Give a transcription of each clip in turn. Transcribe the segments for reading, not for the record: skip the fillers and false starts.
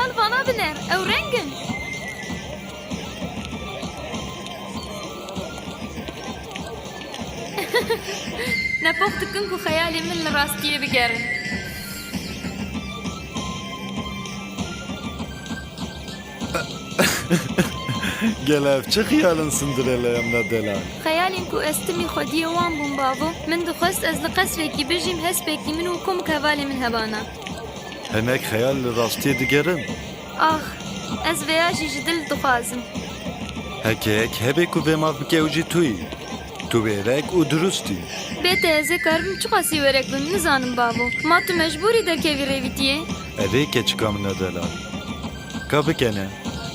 al vana biner. Ew rengin. Nepox dikin ku xeyalê min li rastiyê bigerin. Gelev çi xiyalın Cinderella'yam da delal. Xeyalên ku ez timî xwediyê wan bûm bavo. Min dixwest ez li qesrekî bijîm hespekî min û kom kevalê min hebana. Hinek xeyal li rastiyê digerin. Ah, ez veya jî ji dil dixwazim. Hekek hebe ku vê mav bike û jî tu yî. Tu wêrek û durustî. Bête ez ê karim çi qasî werek bim nizanim bavo. Ma tu mecbûrî derkevî rêvîtiyê. Evê keçika min e delal. Ka bikene.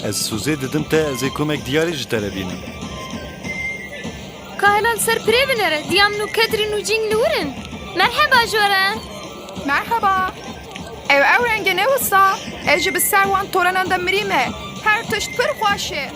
Ez Suzê didim te ez ê komek diyarê ji te re bînim. Ka helal ser pirê binere. Diyam nû Ketrin û cîng li wir in. Merheba jwere. Merhaba. Ew rengê ne wisa? Ez ji bi ser wan toranan de mirîme. Her tişt pir xweş e.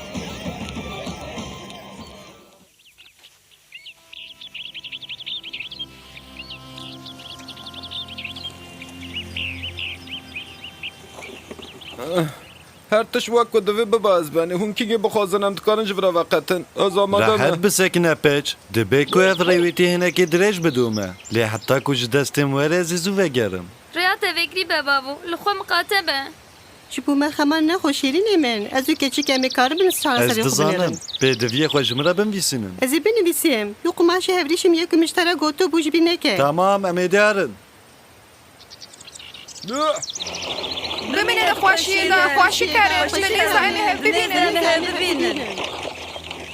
Her tiş wek ku divê bibe ez benê hûn kîgê bixwazin em dikarin ji vir re veqetin. Ez amade me. Rahet bisekine peç. Dibe ku ev rêwîtî hinekê dirêj bidûme. Lê heta ku ji destên we re ez ê zû vegerim. Rêya te vekrî be bavo. Li xwe miqate be. Ji bo me xeman nexwe şêrînê min. Ez û keçik em ê karibin çareserê Ez xwe dizanim. binerin. Pêdiviyê xwe ji min re binivîsînin. Ez ê binivîsim. Yu qumaşê hevrîşim yekû miştera gotu bû ji bî neke. Tamam em ê diyarin. Bimîne li xweşiyê de xweşî kere. Ji li nêza em ê hev bibînin.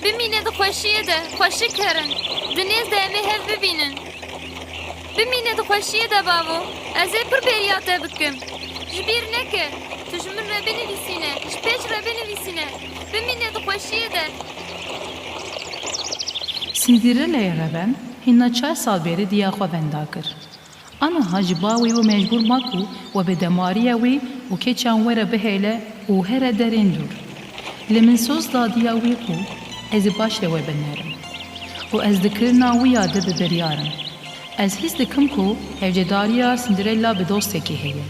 Bimîne di xweşiyê de xweşik herin. Di nêz de em ê hev bibînin. Bimîne di xweşiyê de bavo. Ez ê pir bêriya te bikim. Ji bîr neke. Tu ji min re binivîsîne. Ji pêş re binivîsîne. Bimîne di xweşiyê de. Cinderella'ya reven hinna 4 sal berê diya xwe benda kir. Aniha ji ba wê û mecbûr makû we bi demariya wê û keçan we re bihêle û here derên dûr. Li min soz dadiya wê ku ez ê baş re we binerim û ez dikirina wî ya de biberyarim. Ez hîs dikim ku hevcedariya Cinderella bi dostekî heye.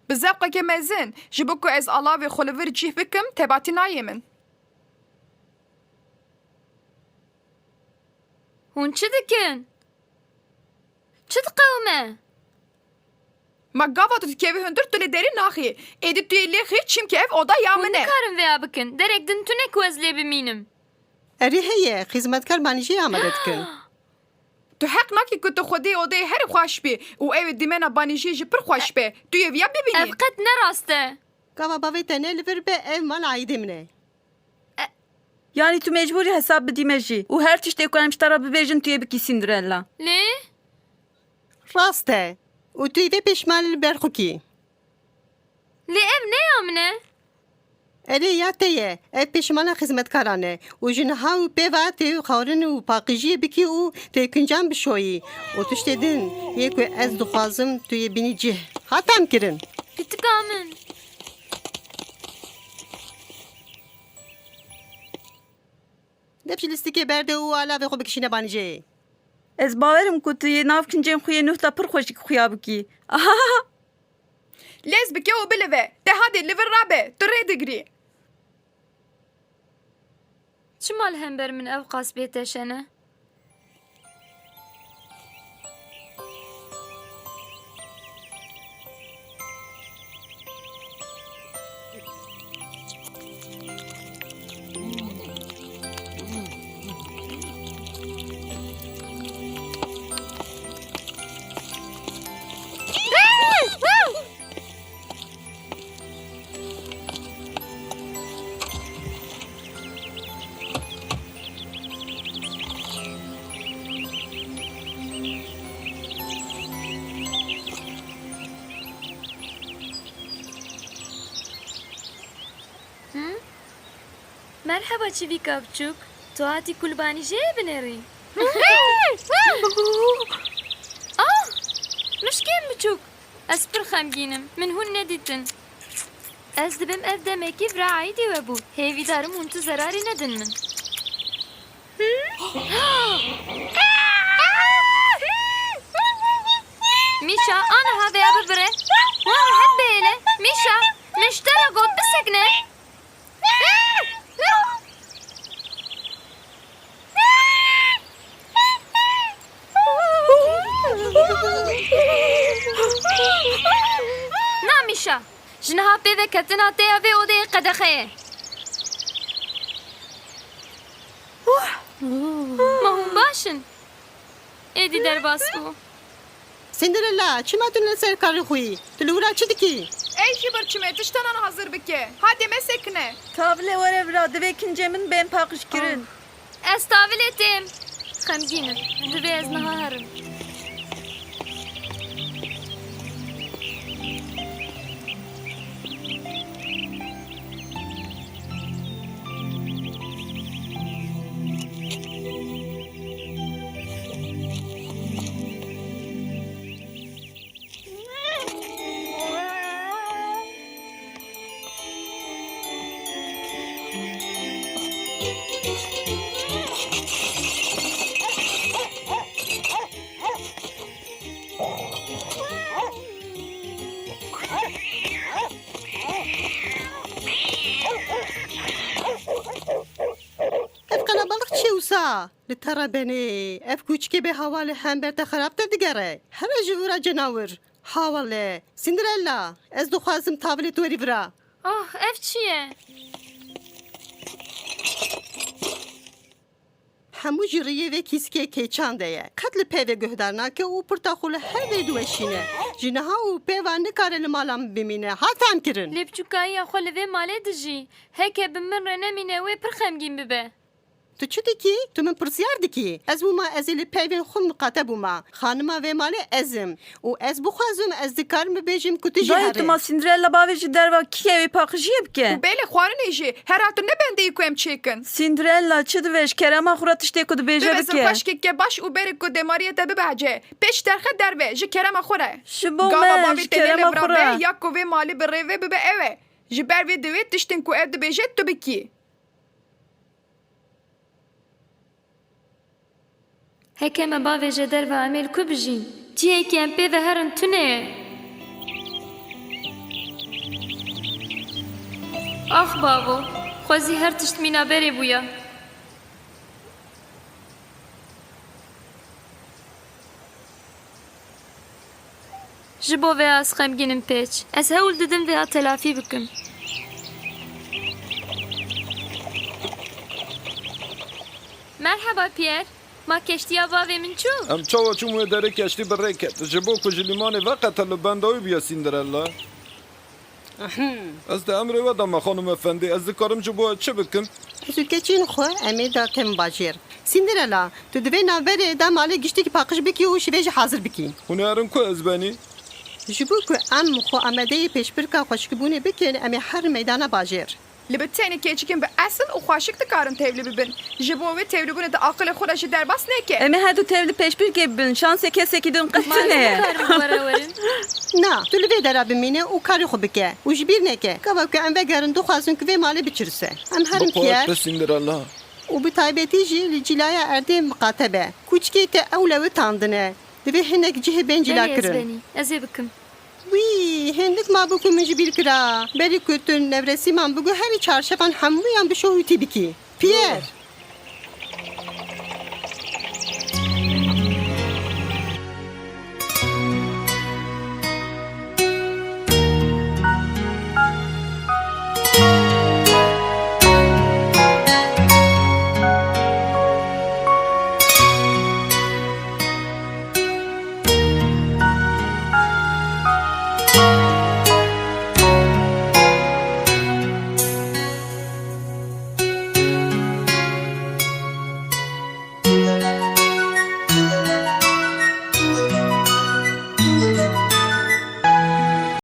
Bi zevqeke mezin. Ji bo ku ez alavê xwe li vir cih bikim tebatî nayê min. Hûn çi dikin? Çi diqewime? Ma gava tu dikevî hundir tu lê derî naxî. Êdî tu yê lê xî çimkî ev oda ya Hûn min e. nikarin veya bikin. Derek din tune ku ez lê bimînim. Erê heye. Xizmetkar manîjê amade dikin. Tu heq nakî ku tu xwedê odayê herî xweş bî û ew ê dîmena banîjiyê jî pir xweş be. Tu yê viya Ev bibînî. qet ne rast e. Gava bavê te ne li vir be ev mal aîdê min e. Yani tu mecburi hesap bidîme jî û her tiştê ku em ji te re bibêjin tu yê bikî Cinderella. Lê? Rast e. û tu yê vê pêşmanî li ber xwe kî. Lê ev neya min e? Erê ya te ye. Ev pêşmana xizmetkaran e. û ji niha û pêva tê xwarin û paqijiyê bikî û têkuncan bişoyî. û tiştê din yê ku ez dixwazim tu yê bînî cih. Hatam kirin. Pitika min. Dep ji lîstikê berde û alavê xwe bikişîne banîjeyê. Ez bawerim ku tu yê nav kincên xwe yê nûh te pir xweşik xuya bikî. Lêz bike û bilive. Te hadê li vir rabe. Tu rê digirî. Çi mal hember min ev qas bê teşene? Merhaba Çivika bçuk. Tu hatî kulbanîjeyê binêrî. مشکل بچوک از پر خمگینم من هون ندیدن از دبم اف دمکی فرعایی دیوه بود هیوی دارم هون تو زراری ندن من میشا آنها هاوی ابو بره وان حد بیله میشا مشترا قد بسکنه نامیشا جنها پیوه کتنا تیوه او دی قدخه ما هم باشن ایدی در باس بو Cinderella, çima tünel ser karı xuyi. Tülura çi diki? Ey ji birçime tiştanan hazır bike. Hadi mesekne. Tavle var evra devekin cemin ben pakış kirin. از تاویل تیم خمگینم دوی از نها هرم Ev kalabalık çi usa. Li tera beni. Ev küçük be havalı hemberde xarab da digere. Her jivura cenavır. Havalı. Cinderella, ez duxwazim tablet weri vira. آه اف چیه؟ Hemû ji riyê ve kîskê kêçan de ye. Qet li pevê guhdar nake û pirtaxûl her vê diweşîne. Ji niha û pêva nikare li mala min bimîne. Hat fem kirin. لبچوکایی خو لوی ماله دجی هکه بمن رنمینه وی پر خمگین ببه Tu çi dikî? Tu min pirsiyar dikî. Ez bûma ez ê li pevên xwe miqate bûma. Xanima vê malê ez im. û ez bixwazim ez dikarim bibêjim ku tu jî Dayı herî. tuma Cinderella bavê ji derva ki evê pakış yebke. Bele xwarinê jî her hatun ne bendeyî ku em çêkin. Cinderella çi diveş kerema xura tiştê ku dibêje Divezin bike. xweşkeke baş û berê ku demariye te bibehece. Pêş derxe derve ji kerema xwe re. Ji bo Gava me bavê ji te lê kerema levra xura. be ya ku vê malê bi rêvê bibe ew e. Ji ber vê divê tiştên ku ev dibêje tu bikî. هکه ما باوی جدر و امیل کو بجین تیه که ام پی و هرن تونه آخ بابو خوزی هر تشت مینا بری بویا جبو و از خمگینم پیچ از هول ددم و تلافی بکم مرحبا پیر ما کشتیا باوی من چو ام چاوا چومو داره کشتی بره کت جبو کجی لیمان وقت لو بنداوی بیا سیندرلا از ده امر و دم خانم افندی از کارم جبو چه بکم Ez û keçîn xwe em ê dakim bajêr. Cinderella, tu divê navberê da malê giştekî paqij bikî û şivê jî hazir bikî. هنرم کو از بنی Ji bo ku em xwe amedeyê pêşbirka xweşkibûnê bikin, em ê her meydana bajêr. Li bi tenê keçikin bi esil û xweşik dikarin tevlî bibin. Ji bo vê tevlîbûnê de aqilê xwe re ji derbas neke. Emi hadu tevli peşbir gebin. Şanse keseki dün qıttine. کارم وره ورن Na, tu li vê dera bimîne û karî xwe bike. û ji bîr neke. Gava ku em vegerin dixwazin ku vê malê biçirse. Em herin بقوات piyer به سیندرلا û bi taybetî jî li cilaya erdê miqatebe. Kûçikê te ewle wê tandine. Divê hinek cihê bên cila بلی از kirin. بینی از بکم Wî, hindik ma bû ku min ji bîr kira. Berî ku tu nevresî man bigû herî çarşevan hemûyan bi şohûtî bikî. Pierre,